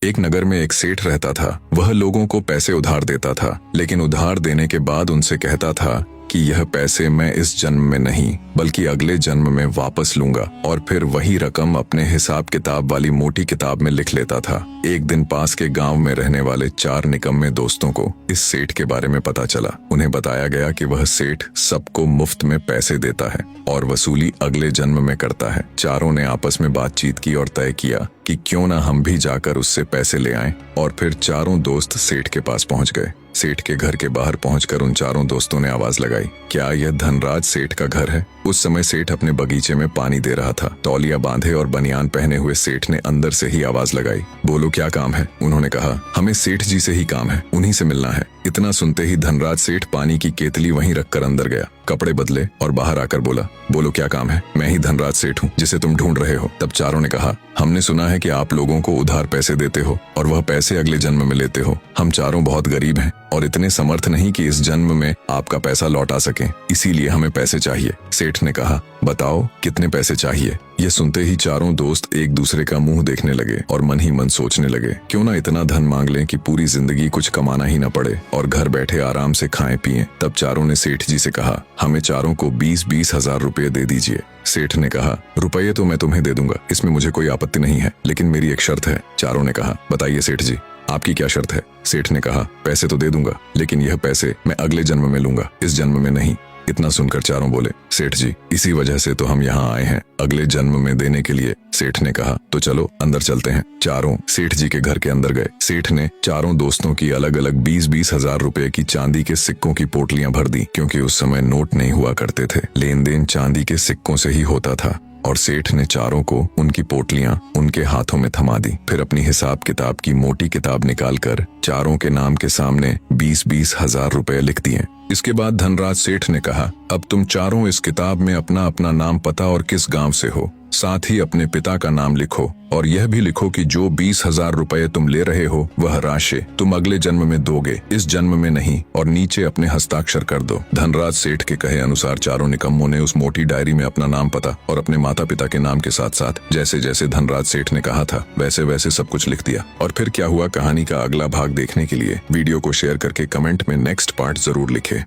एक नगर में एक सेठ रहता था। वह लोगों को पैसे उधार देता था, लेकिन उधार देने के बाद उनसे कहता था कि यह पैसे मैं इस जन्म में नहीं बल्कि अगले जन्म में वापस लूंगा, और फिर वही रकम अपने हिसाब किताब वाली मोटी किताब में लिख लेता था। एक दिन पास के गांव में रहने वाले 4 निकम्मे दोस्तों को इस सेठ के बारे में पता चला। उन्हें बताया गया कि वह सेठ सबको मुफ्त में पैसे देता है और वसूली अगले जन्म में करता है। चारों ने आपस में बातचीत की और तय किया कि क्यों ना हम भी जाकर उससे पैसे ले आएं, और फिर चारों दोस्त सेठ के पास पहुंच गए। सेठ के घर के बाहर पहुंचकर उन चारों दोस्तों ने आवाज लगाई, क्या यह धनराज सेठ का घर है? उस समय सेठ अपने बगीचे में पानी दे रहा था। तौलिया बांधे और बनियान पहने हुए सेठ ने अंदर से ही आवाज लगाई, बोलो क्या काम है? उन्होंने कहा, हमें सेठ जी से ही काम है, उन्हीं से मिलना है। इतना सुनते ही धनराज सेठ पानी की केतली वहीं रखकर अंदर गया, कपड़े बदले और बाहर आकर बोला, बोलो क्या काम है? मैं ही धनराज सेठ हूँ जिसे तुम ढूंढ रहे हो। तब चारों ने कहा, हमने सुना है कि आप लोगों को उधार पैसे देते हो और वह पैसे अगले जन्म में लेते हो। हम चारों बहुत गरीब हैं और इतने समर्थ नहीं कि इस जन्म में आपका पैसा लौटा सकें, इसीलिए हमें पैसे चाहिए। सेठ ने कहा, बताओ कितने पैसे चाहिए? ये सुनते ही चारों दोस्त एक दूसरे का मुंह देखने लगे और मन ही मन सोचने लगे, क्यों ना इतना धन मांग लें कि पूरी जिंदगी कुछ कमाना ही न पड़े और घर बैठे आराम से खाएं पिएं। तब चारों ने सेठ जी से कहा, हमें चारों को 20-20 हजार रुपये दे दीजिए। सेठ ने कहा, रुपये तो मैं तुम्हें दे दूंगा, इसमें मुझे कोई आपत्ति नहीं है, लेकिन मेरी एक शर्त है। चारों ने कहा, बताइए सेठ जी, आपकी क्या शर्त है? सेठ ने कहा, पैसे तो दे दूंगा, लेकिन यह पैसे मैं अगले जन्म में लूंगा, इस जन्म में नहीं। इतना सुनकर चारों बोले, सेठ जी, इसी वजह से तो हम यहाँ आए हैं, अगले जन्म में देने के लिए। सेठ ने कहा, तो चलो अंदर चलते हैं। चारों सेठ जी के घर के अंदर गए। सेठ ने चारों दोस्तों की अलग अलग 20-20 हजार रुपए की चांदी के सिक्कों की पोटलियां भर दी, क्योंकि उस समय नोट नहीं हुआ करते थे, लेन देन चांदी के सिक्कों से ही होता था। और सेठ ने चारों को उनकी पोटलियां उनके हाथों में थमा दी। फिर अपनी हिसाब किताब की मोटी किताब निकालकर चारों के नाम के सामने 20-20 हजार रुपए लिख दिए। इसके बाद धनराज सेठ ने कहा, अब तुम चारों इस किताब में अपना अपना नाम, पता और किस गांव से हो, साथ ही अपने पिता का नाम लिखो, और यह भी लिखो कि जो 20 हजार रुपए तुम ले रहे हो वह राशि तुम अगले जन्म में दोगे, इस जन्म में नहीं, और नीचे अपने हस्ताक्षर कर दो। धनराज सेठ के कहे अनुसार चारों निकम्मों ने उस मोटी डायरी में अपना नाम, पता और अपने माता पिता के नाम के साथ साथ जैसे जैसे धनराज सेठ ने कहा था वैसे वैसे सब कुछ लिख दिया। और फिर क्या हुआ, कहानी का अगला भाग देखने के लिए वीडियो को शेयर करके कमेंट में नेक्स्ट पार्ट जरूर लिखे।